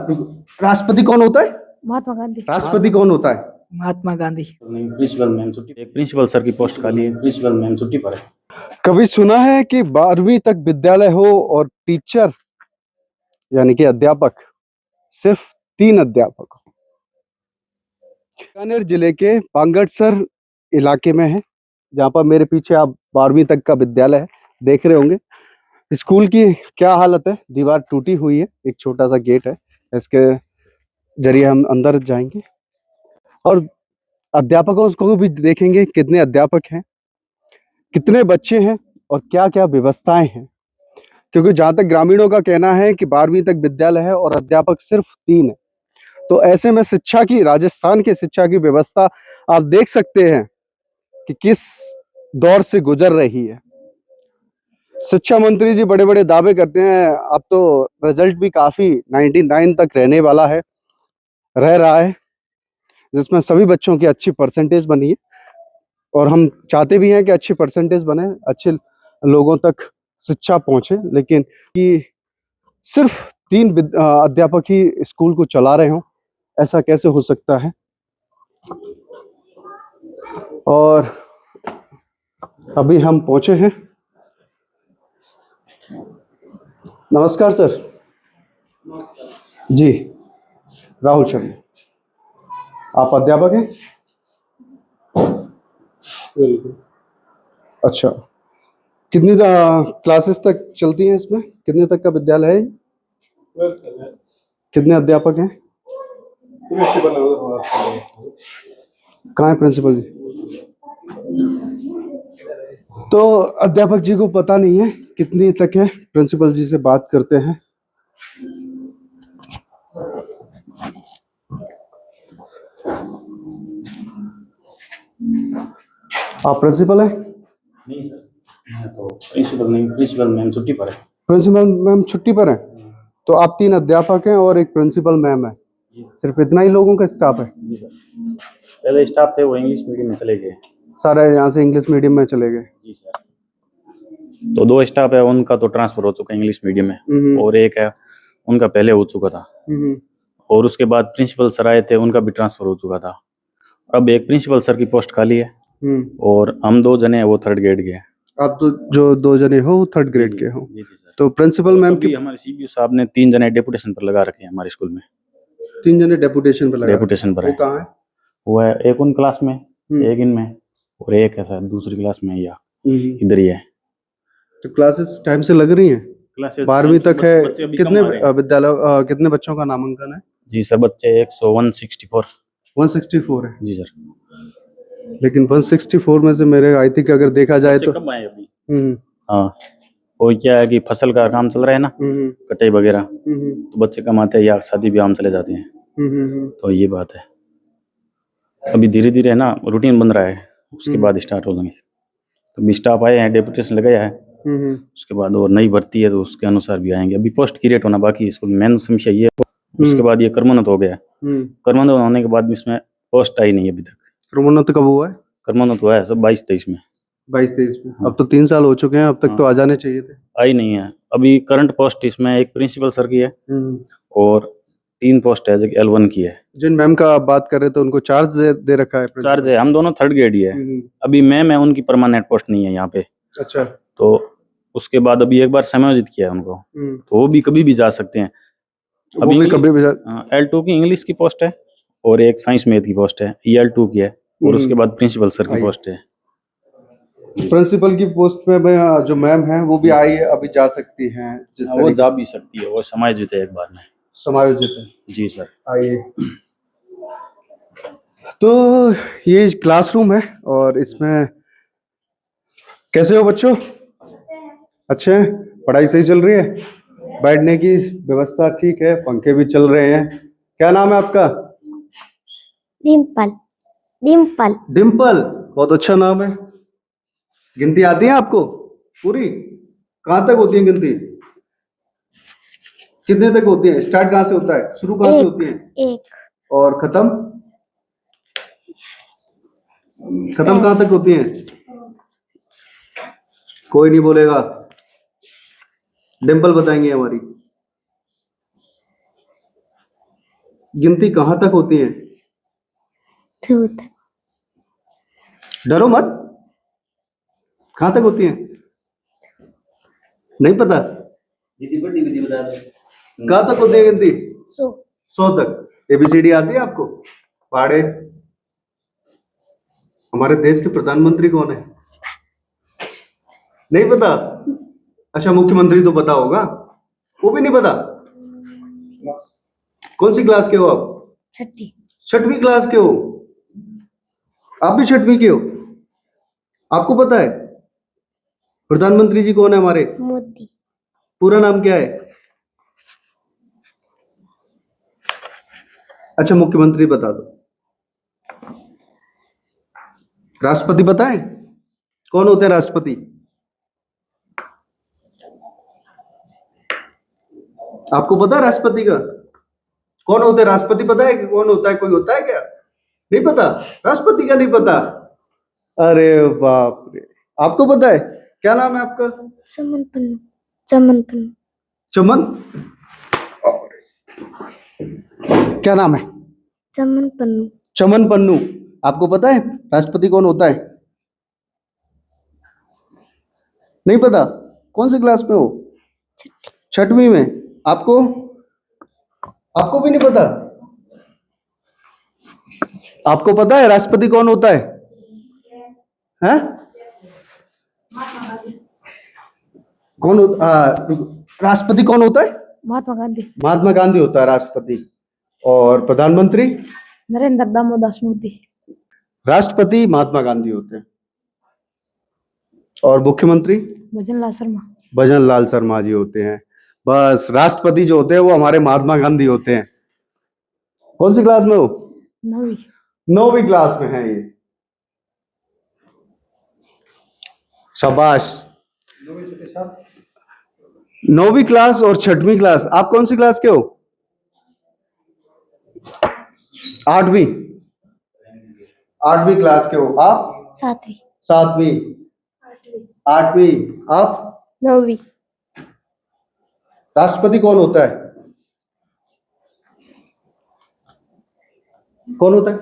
राष्ट्रपति कौन होता है? महात्मा गांधी। राष्ट्रपति कौन होता है? महात्मा गांधी। प्रिंसिपल मैम छुट्टी, एक प्रिंसिपल सर की पोस्ट खाली है, प्रिंसिपल मैम छुट्टी पर है। कभी सुना है कि 12वीं तक विद्यालय हो और टीचर यानी कि अध्यापक सिर्फ 3 अध्यापक हो? बीकानेर जिले के पांगटसर इलाके में है, जहाँ पर मेरे पीछे आप 12वीं तक का विद्यालय है देख रहे होंगे। स्कूल की क्या हालत है, दीवार टूटी हुई है, एक छोटा सा गेट है, इसके जरिए हम अंदर जाएंगे और अध्यापकों को भी देखेंगे कितने अध्यापक हैं, कितने बच्चे हैं और क्या क्या व्यवस्थाएं हैं। क्योंकि जहाँ तक ग्रामीणों का कहना है कि 12वीं तक विद्यालय है और अध्यापक सिर्फ 3 है, तो ऐसे में शिक्षा की, राजस्थान की शिक्षा की व्यवस्था आप देख सकते हैं कि किस दौर से गुजर रही है। शिक्षा मंत्री जी बड़े बड़े दावे करते हैं, अब तो रिजल्ट भी काफी 99 तक रह रहा है, जिसमें सभी बच्चों की अच्छी परसेंटेज बनी है और हम चाहते भी हैं कि अच्छी परसेंटेज बने, अच्छे लोगों तक शिक्षा पहुंचे। लेकिन कि सिर्फ 3 अध्यापक ही स्कूल को चला रहे हों, ऐसा कैसे हो सकता है? और अभी हम पहुंचे हैं। नमस्कार सर जी, राहुल शर्मा। आप अध्यापक हैं? अच्छा, कितनी क्लासेस तक चलती हैं इसमें? कितने तक का विद्यालय है? कितने अध्यापक हैं? कहाँ है प्रिंसिपल जी? तो अध्यापक जी को पता नहीं है कितनी तक है, प्रिंसिपल जी से बात करते हैं। आप प्रिंसिपल है? नहीं सर, मैं तो प्रिंसिपल नहीं, प्रिंसिपल मैम छुट्टी पर है। प्रिंसिपल मैम छुट्टी पर है, तो आप 3 अध्यापक हैं और एक प्रिंसिपल मैम है, सिर्फ इतना ही लोगों का स्टाफ है? जी सर, पहले स्टाफ थे वो इंग्लिश मीडियम में चले गए, सारे यहाँ से इंग्लिश मीडियम में चले गए। जी सर, तो 2 स्टाफ है उनका तो ट्रांसफर हो चुका है इंग्लिश मीडियम में, और एक है उनका पहले हो चुका था, और उसके बाद प्रिंसिपल सर आए थे, उनका भी ट्रांसफर हो चुका था। अब एक प्रिंसिपल सर की पोस्ट खाली है और हम 2 जने हैं वो 3rd ग्रेड के हैं। आप तो जो 2 जने हो 3rd ग्रेड के हो? जी सर। तो प्रिंसिपल मैम की हमारे सीबीओ साहब ने 3 जने डेपुटेशन पर लगा रखे हैं हमारे स्कूल में। 3 जने डेपुटेशन पर है। वो कहाँ है? वो है एक उन क्लास में, एक इनमें, और एक है सर दूसरी क्लास में, या इधर ही है। तो क्लासेस टाइम से लग रही हैं? क्लासेस 12वीं तक है। कितने विद्यालय, कितने बच्चों का नामांकन है? जी सर, बच्चे 164 है। जी सर। लेकिन 164 में से मेरे आई थिंक अगर देखा जाए तो कब आए अभी? हाँ, वो क्या है कि फसल का काम चल रहा है ना, कटाई वगैरह, तो बच्चे कम आते हैं या शादी ब्याह में चले जाते हैं, तो ये बात है। अभी धीरे धीरे है ना रूटीन बन रहा है, उसके बाद स्टार्ट हो जाएंगे। तो स्टाफ आए हैं, डेपुटेशन लगाया है, उसके बाद और नई भर्ती है तो उसके अनुसार भी आएंगे। अभी पोस्ट क्रिएट होना बाकी है स्कूल में, मेन समस्या ये है। उसके बाद ये कर्मोन्नत हो गया, कर्मोन्नत होने के बाद भी इसमें पोस्ट आई नहीं अभी तक। कर्मोन्नत कब हुआ है? कर्मोन्नत हुआ है सब 22-23 में। 22-23 में? अब तो 3 साल हो चुके हैं, अब तक तो आ जाने चाहिए थे। आई नहीं है। अभी करंट पोस्ट इसमें एक प्रिंसिपल सर की है और 3 पोस्ट है जो L1 की है। जिन मैम का आप बात कर रहे थे उनको चार्ज दे रखा है? चार्ज है, हम दोनों 3rd ग्रेड ही है। अभी मैम है, उनकी परमानेंट पोस्ट नहीं है यहाँ पे। अच्छा। तो उसके बाद अभी एक बार समायोजित किया उनको, तो वो भी कभी भी जा सकते हैं। अभी भी कभी भी L2 की इंग्लिश की पोस्ट है और एक साइंस मैथ की पोस्ट है, ये L2 की है, और उसके बाद प्रिंसिपल सर की पोस्ट है। प्रिंसिपल की पोस्ट में जो मैम है वो भी आई है, अभी जा सकती हैं? वो जा भी सकती है, वो समायोजित है एक बार में। समायोजित है जी सर। आइए। तो ये क्लासरूम है और इसमें कैसे हो बच्चों? अच्छे हैं? पढ़ाई सही चल रही है? बैठने की व्यवस्था ठीक है? पंखे भी चल रहे हैं? क्या नाम है आपका? डिम्पल। डिम्पल। डिम्पल, बहुत अच्छा नाम है। गिनती आती है आपको पूरी? कहाँ तक होती है गिनती? कितने तक होती है? स्टार्ट कहाँ से होता है? शुरू कहाँ से होती है? 1। और खत्म? खत्म कहाँ तक होती है? कोई नहीं बोलेगा, डिम्पल बताएंगे हमारी। गिनती कहाँ तक होती है? दूध डरो मत। कहाँ तक होती है? नहीं पता? कहाँ तक होती है गिनती? 100 100 तक। एबीसीडी आती है आपको? पढ़े। हमारे देश के प्रधानमंत्री कौन है? नहीं पता? अच्छा, मुख्यमंत्री तो पता होगा, वो भी नहीं पता? कौन सी क्लास के हो आप? 6ठी 6वीं क्लास के हो? आप भी 6वीं के हो? आपको पता है प्रधानमंत्री जी कौन है हमारे? मोदी पूरा नाम क्या है? अच्छा, मुख्यमंत्री बता दो। राष्ट्रपति पता है? कौन होते हैं राष्ट्रपति? आपको पता है राष्ट्रपति का कौन होते हैं? राष्ट्रपति पता है कि कौन होता है? कोई होता है क्या? नहीं पता? राष्ट्रपति का नहीं पता? अरे बाप रे, आपको पता है? क्या नाम है आपका? चमन पन्नू चमन पन्नू चमन? क्या नाम है? चमन पन्नू चमन पन्नू। आपको पता है राष्ट्रपति कौन होता है? नहीं पता? कौन सी क्लास में हो? 6वीं में। आपको आपको भी नहीं पता? आपको पता है राष्ट्रपति कौन होता है? हैं? कौन होता? राष्ट्रपति कौन होता है? महात्मा गांधी महात्मा गांधी होता है राष्ट्रपति। और प्रधानमंत्री? नरेंद्र दामोदर मोदी राष्ट्रपति महात्मा गांधी होते हैं। और मुख्यमंत्री? भजनलाल शर्मा भजनलाल शर्मा जी होते हैं। बस, राष्ट्रपति जो होते हैं वो हमारे महात्मा गांधी होते हैं। कौन सी क्लास में हो? 9वीं 9वीं क्लास में है ये। शाबाश। 9वीं क्लास और 6वीं क्लास। आप कौन सी क्लास के हो? 8वीं 8वीं क्लास के हो। आप? 7वीं 7वीं 8वीं। आप? 9वीं राष्ट्रपति कौन होता है? कौन होता है?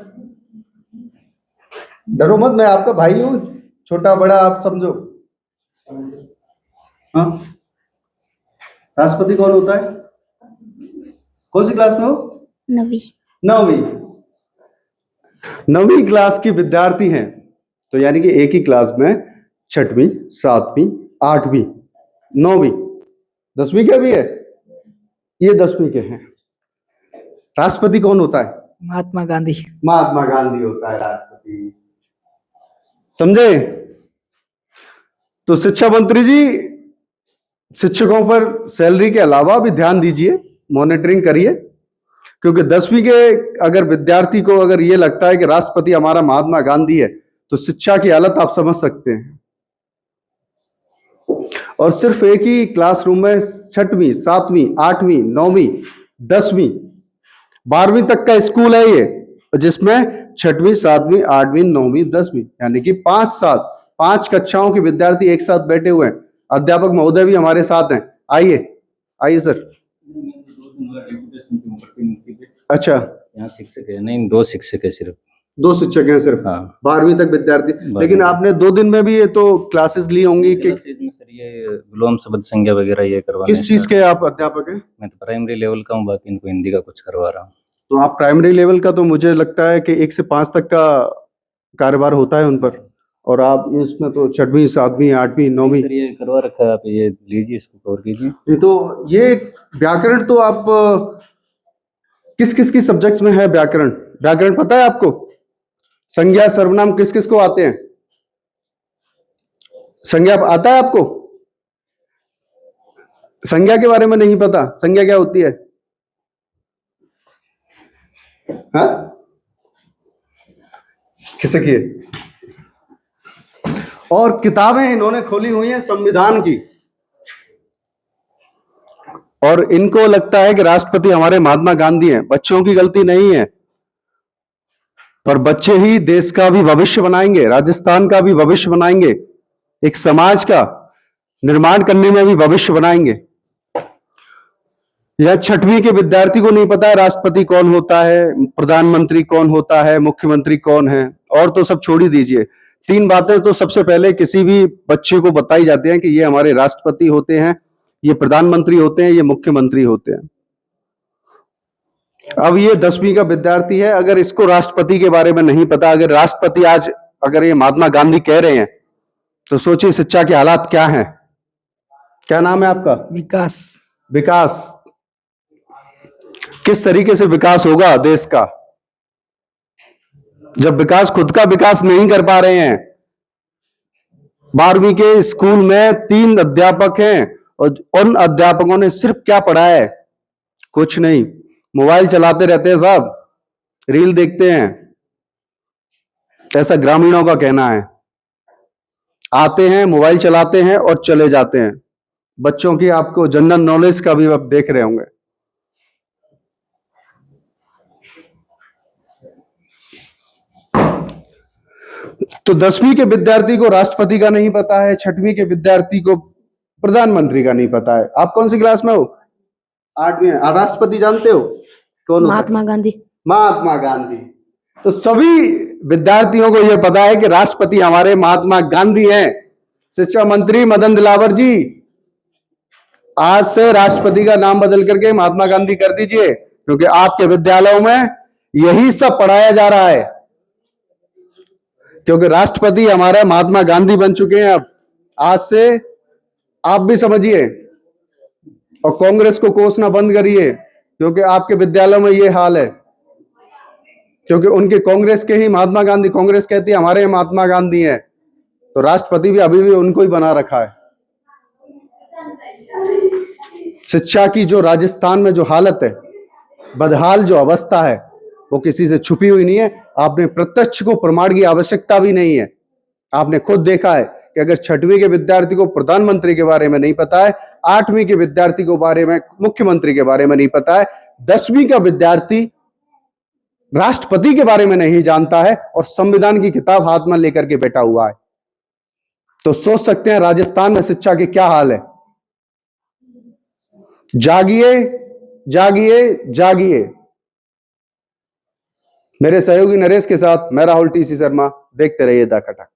डरो मत, मैं आपका भाई हूं। छोटा बड़ा आप समझो। हाँ, राष्ट्रपति कौन होता है? कौन सी क्लास में हो? 9वीं 9वीं 9वीं क्लास की विद्यार्थी हैं। तो यानी कि एक ही क्लास में 6वीं 7वीं 8वीं 9वीं 10वीं के भी है। ये 10वीं के हैं। राष्ट्रपति कौन होता है? महात्मा गांधी महात्मा गांधी होता है राष्ट्रपति। समझे? तो शिक्षा मंत्री जी, शिक्षकों पर सैलरी के अलावा भी ध्यान दीजिए, मॉनिटरिंग करिए, क्योंकि 10वीं के अगर विद्यार्थी को अगर ये लगता है कि राष्ट्रपति हमारा महात्मा गांधी है, तो शिक्षा की हालत आप समझ सकते हैं। और सिर्फ एक ही क्लासरूम में 6वीं 7वीं 8वीं 9वीं 10वीं 12वीं तक का स्कूल है ये, जिसमें 6वीं 7वीं 8वीं 9वीं 10वीं यानी कि 5 कक्षाओं के विद्यार्थी एक साथ बैठे हुए हैं। अध्यापक महोदय भी हमारे साथ हैं। आइए आइए सर। अच्छा, यहाँ शिक्षक है नहीं, 2 शिक्षक है सिर्फ। 2 शिक्षक हैं सिर्फ। हाँ। 12वीं तक विद्यार्थी। लेकिन आपने 2 दिन में भी ये तो क्लासेस ली होंगी कि सर ये विलोम शब्द संज्ञा वगैरह ये करवाने। किस चीज के आप अध्यापक हैं? मैं तो प्राइमरी लेवल का हूँ, बाकी इनको हिंदी का कुछ करवा रहा हूँ। तो आप प्राइमरी लेवल का, तो मुझे लगता है कि 1 से 5 तक का कार्यभार होता है उन पर, और आप इसमें तो 6वीं 7वीं 8वीं 9वीं। सर ये करवा रखा है, आप ये लीजिए, इसको कवर कीजिए। ये तो ये व्याकरण तो आप किस किस की सब्जेक्ट्स में है? व्याकरण पता है आपको? संज्ञा सर्वनाम किस किस को आते हैं? संज्ञा आता है आपको? संज्ञा के बारे में नहीं पता? संज्ञा क्या होती है? हाँ, किसे की? और किताबें इन्होंने खोली हुई हैं संविधान की, और इनको लगता है कि राष्ट्रपति हमारे महात्मा गांधी हैं। बच्चों की गलती नहीं है, पर बच्चे ही देश का भी भविष्य बनाएंगे, राजस्थान का भी भविष्य बनाएंगे, एक समाज का निर्माण करने में भी भविष्य बनाएंगे। या 6वीं के विद्यार्थी को नहीं पता है राष्ट्रपति कौन होता है, प्रधानमंत्री कौन होता है, मुख्यमंत्री कौन है, और तो सब छोड़ ही दीजिए। 3 बातें तो सबसे पहले किसी भी बच्चे को बताई जाती हैं कि ये हमारे राष्ट्रपति होते हैं, ये प्रधानमंत्री होते हैं, ये मुख्यमंत्री होते हैं। अब ये 10वीं का विद्यार्थी है, अगर इसको राष्ट्रपति के बारे में नहीं पता, अगर राष्ट्रपति आज अगर ये महात्मा गांधी कह रहे हैं, तो सोचिए शिक्षा के हालात क्या हैं। क्या नाम है आपका? विकास। विकास। किस तरीके से विकास होगा देश का जब विकास खुद का विकास नहीं कर पा रहे हैं। 12वीं के स्कूल में 3 अध्यापक हैं और उन अध्यापकों ने सिर्फ क्या पढ़ा है? कुछ नहीं, मोबाइल चलाते रहते हैं साहब, रील देखते हैं, ऐसा ग्रामीणों का कहना है। आते हैं, मोबाइल चलाते हैं और चले जाते हैं। बच्चों की आपको जनरल नॉलेज का भी आप देख रहे होंगे। तो 10वीं के विद्यार्थी को राष्ट्रपति का नहीं पता है, 6वीं के विद्यार्थी को प्रधानमंत्री का नहीं पता है। आप कौन सी क्लास में हो? 8वीं। राष्ट्रपति जानते हो कौन होता है? महात्मा गांधी। महात्मा गांधी। तो सभी विद्यार्थियों को यह पता है कि राष्ट्रपति हमारे महात्मा गांधी हैं। शिक्षा मंत्री मदन दिलावर जी, आज से राष्ट्रपति का नाम बदल करके महात्मा गांधी कर दीजिए, क्योंकि आपके विद्यालयों में यही सब पढ़ाया जा रहा है। क्योंकि राष्ट्रपति हमारे महात्मा गांधी बन चुके हैं। अब आज से आप भी समझिए और कांग्रेस को कोसना बंद करिए, क्योंकि आपके विद्यालयों में ये हाल है। क्योंकि उनके कांग्रेस के ही महात्मा गांधी, कांग्रेस कहती है हमारे महात्मा गांधी हैं, तो राष्ट्रपति भी अभी भी उनको ही बना रखा है। शिक्षा की जो राजस्थान में जो हालत है, बदहाल जो अवस्था है, वो किसी से छुपी हुई नहीं है। आपने प्रत्यक्ष को प्रमाण की आवश्यकता भी नहीं है। आपने खुद देखा है कि अगर 6वीं के विद्यार्थी को प्रधानमंत्री के बारे में नहीं पता है, 8वीं के विद्यार्थी को बारे में मुख्यमंत्री के बारे में नहीं पता है, 10वीं का विद्यार्थी राष्ट्रपति के बारे में नहीं जानता है और संविधान की किताब हाथ में लेकर के बैठा हुआ है, तो सोच सकते हैं राजस्थान में शिक्षा के क्या हाल है। जागिए, जागिए, जागिए। मेरे सहयोगी नरेश के साथ मैं राहुल टीसी शर्मा, देखते रहिए द कटक।